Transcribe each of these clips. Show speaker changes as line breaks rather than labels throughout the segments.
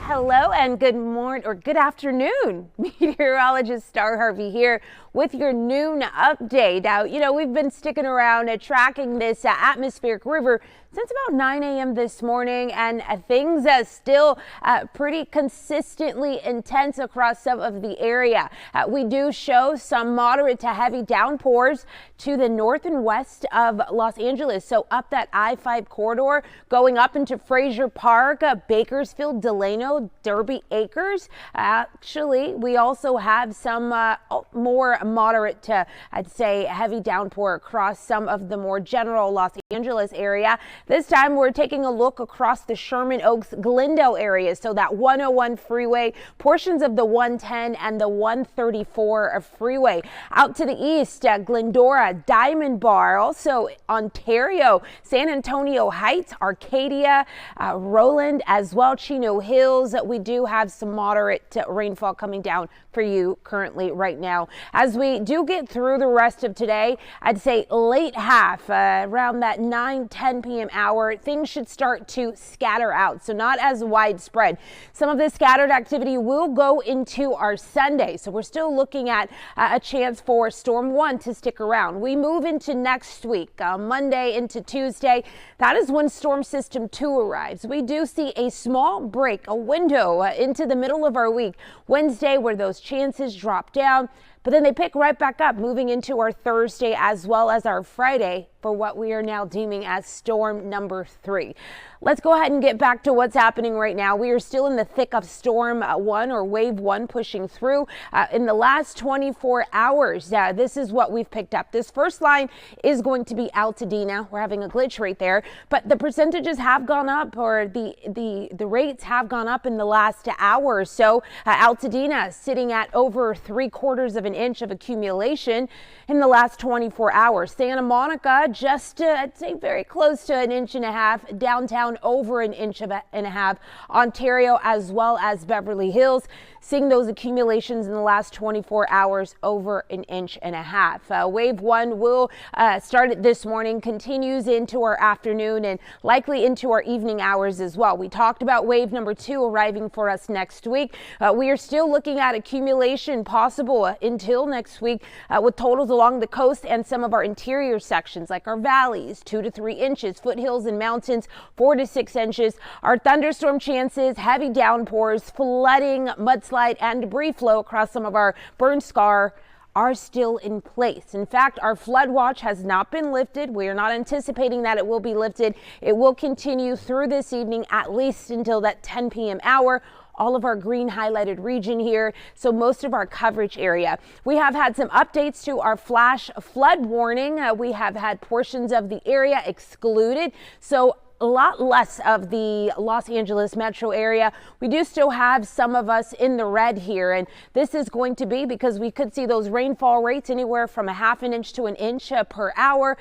Hello and good morning or good afternoon. Meteorologist Star Harvey here with your noon update. Now, we've been sticking around tracking this atmospheric river since about 9 a.m. this morning, and things still pretty consistently intense across some of the area. We do show some moderate to heavy downpours to the north and west of Los Angeles. So up that I-5 corridor going up into Frazier Park, Bakersfield, Delano, Derby Acres. Actually, we also have some more moderate to, I'd say, heavy downpour across some of the more general Los Angeles area. This time we're taking a look across the Sherman Oaks, Glendale area. So that 101 freeway, portions of the 110 and the 134 freeway. Out to the east, Glendora, Diamond Bar, also Ontario, San Antonio Heights, Arcadia, Roland, as well, Chino Hills. We do have some moderate rainfall coming down for you currently right now. As we do get through the rest of today, I'd say late half, around that 9-10 p.m. hour, things should start to scatter out. So not as widespread. Some of this scattered activity will go into our Sunday. So we're still looking at a chance for Storm 1 to stick around. We move into next week, Monday into Tuesday. That is when Storm System 2 arrives. We do see a small break, a window into the middle of our week, Wednesday, where those chances drop down. But then they pick right back up, moving into our Thursday as well as our Friday for what we are now deeming as storm number 3. Let's go ahead and get back to what's happening right now. We are still in the thick of storm 1 or wave 1 pushing through. In the last 24 hours, this is what we've picked up. This first line is going to be Altadena. We're having a glitch right there, but the percentages have gone up, or the rates have gone up in the last hour or so. Altadena sitting at over 3/4 of an inch of accumulation in the last 24 hours. Santa Monica just I'd say very close to 1.5 inches. Downtown over 1.5 inches. Ontario as well as Beverly Hills seeing those accumulations in the last 24 hours over 1.5 inches. Wave 1 will start this morning, continues into our afternoon and likely into our evening hours as well. We talked about wave number 2 arriving for us next week. We are still looking at accumulation possible until next week with totals along the coast and some of our interior sections like our valleys, 2 to 3 inches, foothills and mountains, 4 to 6 inches. Our thunderstorm chances, heavy downpours, flooding, mudslide, and debris flow across some of our burn scar are still in place. In fact, our flood watch has not been lifted. We are not anticipating that it will be lifted. It will continue through this evening, at least until that 10 p.m. hour. All of our green highlighted region here, so most of our coverage area. We have had some updates to our flash flood warning. We have had portions of the area excluded, so a lot less of the Los Angeles metro area. We do still have some of us in the red here, and this is going to be because we could see those rainfall rates anywhere from 1/2 inch to 1 inch per hour.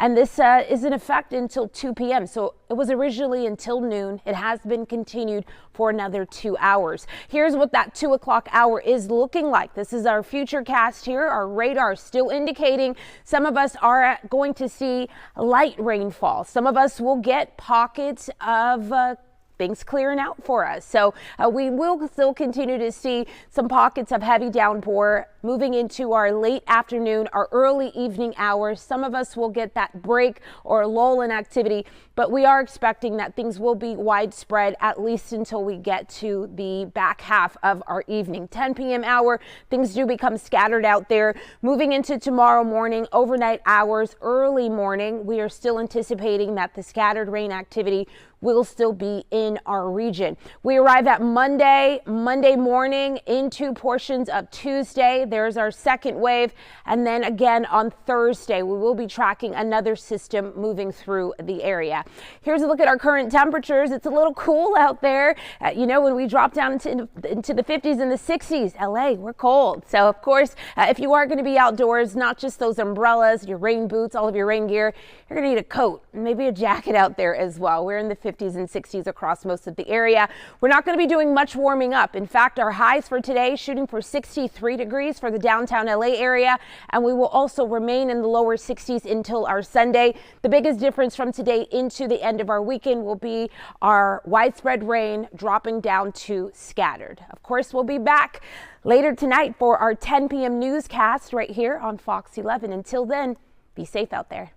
And this is in effect until 2 p.m. So it was originally until noon. It has been continued for another 2 hours. Here's what that 2 o'clock hour is looking like. This is our future cast here. Our radar still indicating some of us are going to see light rainfall. Some of us will get pockets of things clearing out for us. So we will still continue to see some pockets of heavy downpour moving into our late afternoon, our early evening hours. Some of us will get that break or lull in activity, but we are expecting that things will be widespread at least until we get to the back half of our evening. 10 p.m. hour, things do become scattered out there. Moving into tomorrow morning, overnight hours, early morning, we are still anticipating that the scattered rain activity will still be in our region. We arrive at Monday morning into portions of Tuesday. There's our second wave. And then again on Thursday, we will be tracking another system moving through the area. Here's a look at our current temperatures. It's a little cool out there. When we drop down into the 50s and the 60s, LA, we're cold. So of course, if you are going to be outdoors, not just those umbrellas, your rain boots, all of your rain gear, you're going to need a coat and maybe a jacket out there as well. We're in the 50s and 60s across most of the area. We're not going to be doing much warming up. In fact, our highs for today shooting for 63 degrees 70s for the downtown LA area, and we will also remain in the lower 60s until our Sunday. The biggest difference from today into the end of our weekend will be our widespread rain dropping down to scattered. Of course, we'll be back later tonight for our 10 p.m. newscast right here on Fox 11. Until then, be safe out there.